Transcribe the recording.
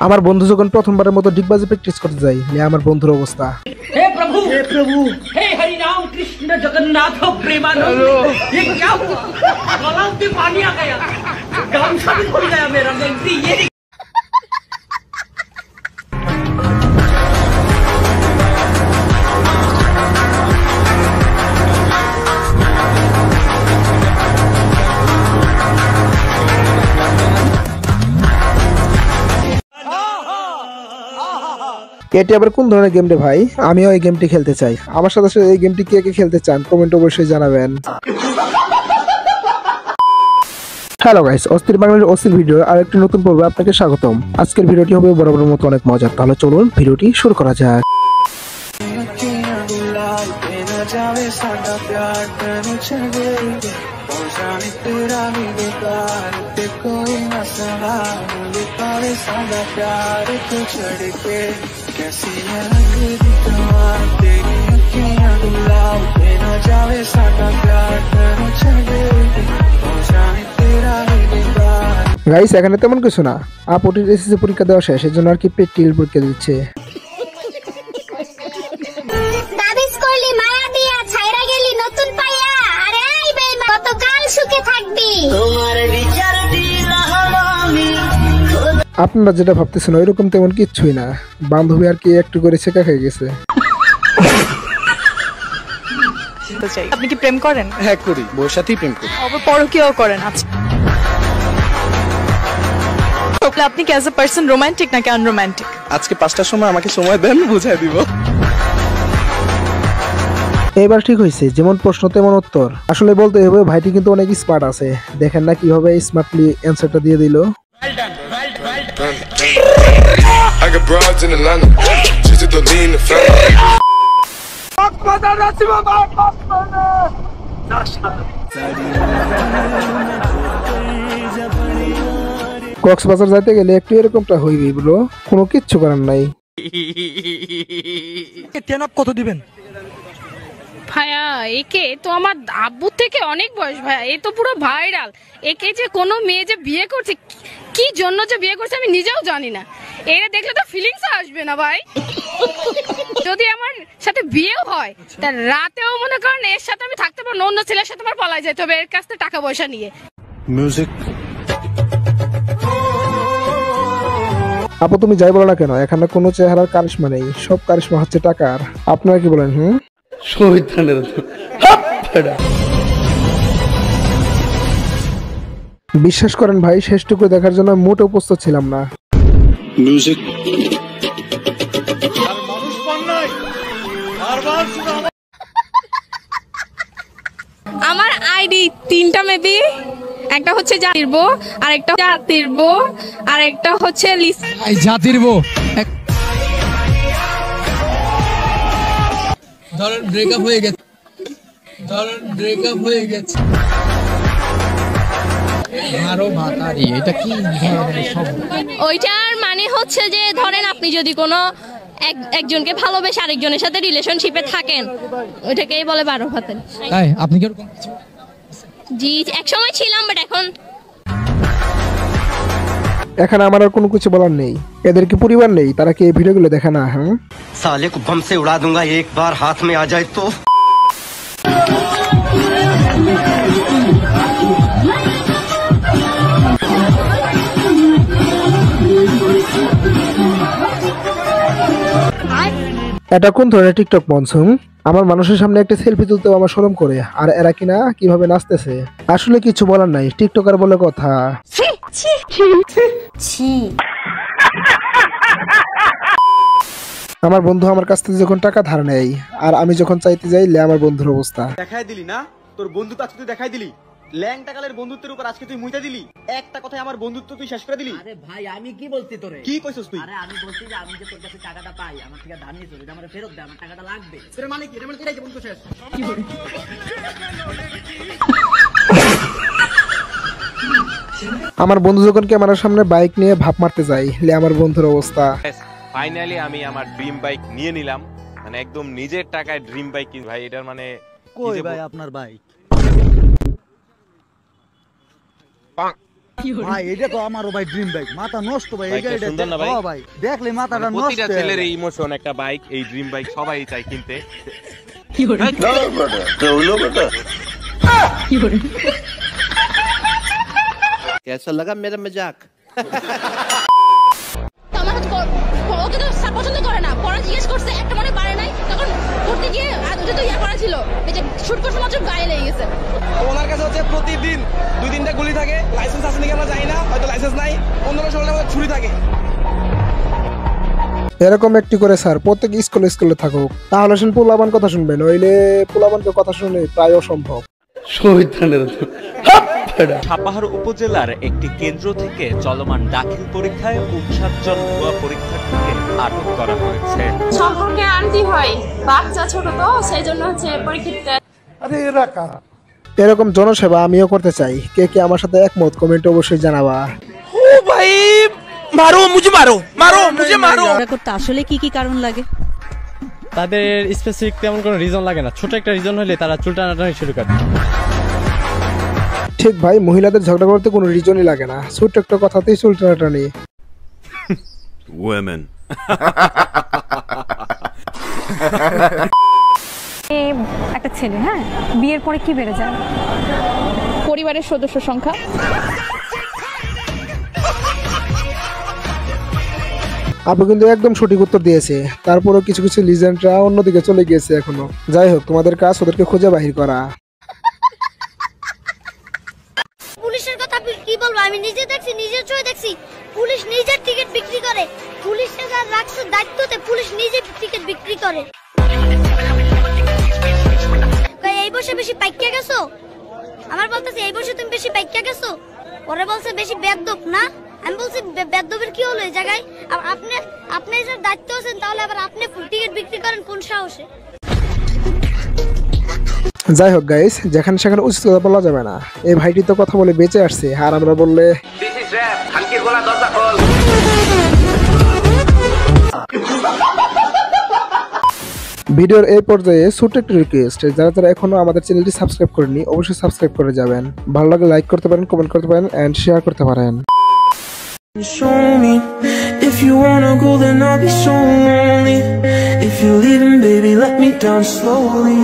আমার বন্ধু যখন প্রথমবারের মতো ডিগবাজি প্র্যাকটিস করতে যায়, আমার বন্ধুর অবস্থা। हे प्रभु हे हरि राम कृष्ण जगन्नाथ प्रेमानंद, ये क्या हुआ? गलाव में पानी आ गया, गामछा भी खुल गया मेरा। बेनती ये এটি আবার কোন ধরনের গেম রে ভাই? আমিও এই গেমটি খেলতে চাই। আমার সাথে সাথে এই গেমটি কে কে খেলতে চান কমেন্ট অবশ্যই জানাবেন। হ্যালো গাইস, অস্থির বাংলার অস্থির ভিডিও আর একটি নতুন পর্বে আপনাকে স্বাগতম। আজকের ভিডিওটি হবে বরাবরের মতো অনেক মজার। তাহলে চলুন ভিডিওটি শুরু করা যাক। গাইস এখানে তেমন কিছু না, আপুটির এসএসসি পরীক্ষা দেওয়া শেষ, এর জন্য আর কি প্র্যাকটিক্যাল পরীক্ষা দিচ্ছে। দাবিস করলি মায়া দিয়া ছাইরা গেলি নতুন পাইয়া, আরে এই বেঈমান কতকাল সুখে থাকবি? তোমার বিচার দিলাম আমি। আপনারা যেটা ভাবতেছেন ওইরকম তেমন কিচ্ছুই না, বান্ধবী আর কি একটু করে ছেঁকা খেয়ে গেছে। আপনি কি প্রেম করেন? হ্যাঁ করি, বউর সাথেই প্রেম করি। আবার পরকীয়াও করেন? আচ্ছা, আপনি কি অ্যাজ এ পারসন রোমান্টিক নাকি আনরোমান্টিক? আজকে 5টার সময় আমাকে সময় দেন, বুঝাই দিব। এবার ঠিক হয়েছে, যেমন প্রশ্ন তেমন উত্তর। আসলে বলতে হবে ভাইটি কিন্তু অনেক স্মার্ট আছে, দেখেন না কিভাবে স্মার্টলি অ্যানসারটা দিয়ে দিল। কক্সবাজার যাইতে গেলে একটু এরকমটা হইবে ব্রো, কোনো কিচ্ছু করার নাই। কত দিবেন ভাইয়া? একে তো আমার আব্বুর থেকে অনেক বয়স ভাইয়া, এ তো পুরো ভাইরাল। একে যে কোনো মেয়ে যে বিয়ে করছে, কি জন্য যে বিয়ে করছে আমি নিজেও জানি না। এরা দেখলে তো ফিলিংস আসবে না ভাই? যদি আমার সাথে বিয়েও হয় তার রাতেও মনে করেন এর সাথে আমি থাকতে পারবো, অন্য ছেলের সাথে আমার পলাই যেতে হবে এর কাছ থেকে টাকা পয়সা নিয়ে। মিউজিক। আপু তুমি যাই বলো না কেন, এখানে কোনো চেহারার কারিশমা নেই, সব কারিশমা হচ্ছে টাকার। আপনারা কি বলেন? বিশ্বাস করেন ভাই, শেষটুকু দেখার জন্য মোটেও প্রস্তুত ছিলাম না। মিউজিক। আমার আইডি 3টা মেবি, একটা হচ্ছে জাতির বউ, আর একটা জাতির বউ, আর একটা হচ্ছে জাতির বউ। ধরেন ব্রেকআপ হয়ে গেছে, আরো ভাতারি, এটা কি সব? ওইটার মানে হচ্ছে যে ধরেন আপনি যদি কোনো একজনকে ভালোবেসে আরেকজনের সাথে রিলেশনশিপে থাকেন, ওইটাকেই বলে 12 ভাতারি। তাই আপনি কি এরকম? জি একসময় ছিলাম, বাট এখন এখানে আমার আর কোনো কিছু বলার নেই। এদের কি পরিবার নেই? তারা কি এই ভিডিওগুলো দেখে না? হ্যাঁ, साले को बम से उड़ा दूंगा एक बार हाथ में आ जाए तो। এটা কোন ধরনের টিকটক মনসুম? আমার মানুষের সামনে একটা সেলফি তুলতেও আমার শরম করে, আর এরা কিনা কিভাবে নাচতেছে। আসলে কিছু বলার নাই, টিকটকার বলে কথা। আমার বন্ধু আমার কাছ থেকে যখন টাকা ধার নেয় আর আমি যখন চাইতে যাই, আমার বন্ধুর অবস্থা। দেখাই দিলি না তোর বন্ধুত্ব, আজকে তুই দেখাই দিলি। ল্যাংটা কালের বন্ধুত্বের উপর আজকে তুই মুইতা দিলি। একটা কথায় আমার বন্ধুত্ব তুই শেষ করে দিলি। আরে ভাই আমি কি বলছি তোরে? কি কইছস তুই? আরে আমি বলছি যে আমি যে তোর কাছে টাকাটা পাই, আমার থেকে ধার নিছিস, এটা আমারে ফেরত দে, আমার টাকাটা লাগবে। তোর মানে কি? এর মানে এটাই বন্ধু শেষ? আমার বন্ধু যখন ক্যামেরার সামনে বাইক নিয়ে ভাপ মারতে যায়, আমার বন্ধুর অবস্থা। ফাইনালি আমি আমার ড্রিম বাইক নিয়ে নিলাম, মানে একদম নিজের টাকায় ড্রিম বাইক কিন ভাই। এটার মানে কই ভাই আপনার বাইক? ভাই এটা তো আমারও ভাই ড্রিম বাইক, মাথা নষ্ট ভাই। এই বাইকটা গাড়িটা সুন্দর না ভাই? হ্যাঁ ভাই, দেখলে মাথাটা নষ্ট। প্রতিটা ছেলের এই ইমোশন, একটা বাইক, এই ড্রিম বাইক সবাই চাই কিনতে। कैसा लगा मेरा मजाक? আমার ওকে তো পছন্দ করে না, পরে জিজ্ঞেস করছে একটা মনে পারে নাই, তখন করতে গিয়ে ওটা তো ইয়া করা ছিল, এই যে শুট করছে মাত্র গায়ে লেগে গেছে। ওনার কাছে হচ্ছে প্রতিদিন 2-3টা গুলি থাকে, লাইসেন্স আছে নাকি আমরা জানি না, হয়তো লাইসেন্স নাই, 15-16টা ছুরি থাকে। এরকম একটি করে স্যার প্রত্যেক স্কুলে থাকুক, তাহলে শুন পোলাবান কথা শুনবে, নইলে পোলাবানকে কথা শুনে প্রায় অসম্ভব। সাপাহার উপজেলার একটি কেন্দ্র থেকে চলমান দাখিল পরীক্ষায় 59 জন ভুয়া পরীক্ষার্থীকে আটক করা হয়েছে। সম্পর্কে আন্টি হয়, বাচ্চা ছোট তো সেই জন্য হচ্ছে পরীক্ষিত। এরকম জনসেবা আমিও করতে চাই। কে কে আমার সাথে একমত কমেন্টে অবশ্যই জানাবা। ओ भाई मारो मुझे, मारो मुझे मारो। করতে আসলে কি কি কারণ লাগে? তাদের স্পেসিফিক তেমন কোনো রিজন লাগে না, ছোট একটা রিজন হলে তারা চুল টানাটানি শুরু করে। ঠিক ভাই, মহিলাদের ঝগড়া করতে কোনো রিজনই লাগে না, ছোট্ট একটা কথাতেই চুল টানাটানি। Women. একটা ছেলে হ্যাঁ বিয়ের পরে কি বেড়ে যায়? পরিবারের সদস্য সংখ্যা। আপু কিন্তু একদম সঠিক উত্তর দিয়েছে, তারপরেও কিছু কিছু লিজেন্ডরা অন্যদিকে চলে গিয়েছে এখনো। যাই হোক, তোমাদের কাজ ওদেরকে খুঁজে বাহির করা। পুলিশের কথা কি বলবো, আমি নিজে দেখছি, নিজের চোখে দেখছি, পুলিশ নিজের টিকিট বিক্রি করে। পুলিশে যা রাখছে দায়িত্বতে, পুলিশ নিজে টিকিট বিক্রি করে। এই বসে বেশি পাইকা গেছো, আমার বলতেছে এই বসে তুমি বেশি পাইকা গেছো, ওরে বলছে বেশি বেদব না। আমি বলছি বেদবের কি হলো এই জায়গায়? আপনি যার দায়িত্ব আছেন, তাহলে আবার আপনি টিকিট বিক্রি করেন কোন সাহসে? যাই হোক গাইস, যেখানে সেখানে উচিত কথা বলা যাবে না। এই ভাইটি তো কথা বলে বেঁচে আসছে, আর আমরা বললে ভিডিওর এই পর্যায়ে ছোট্ট একটি রিকোয়েস্ট, যারা এখনো আমাদের চ্যানেলটি সাবস্ক্রাইব করেনি অবশ্যই সাবস্ক্রাইব করে যাবেন। ভালো লাগলে লাইক করতে পারেন, কমেন্ট করতে পারেন এন্ড শেয়ার করতে পারেন। Show me if you wanna go, then I'll be so lonely. If you're leaving, baby, let me down slowly.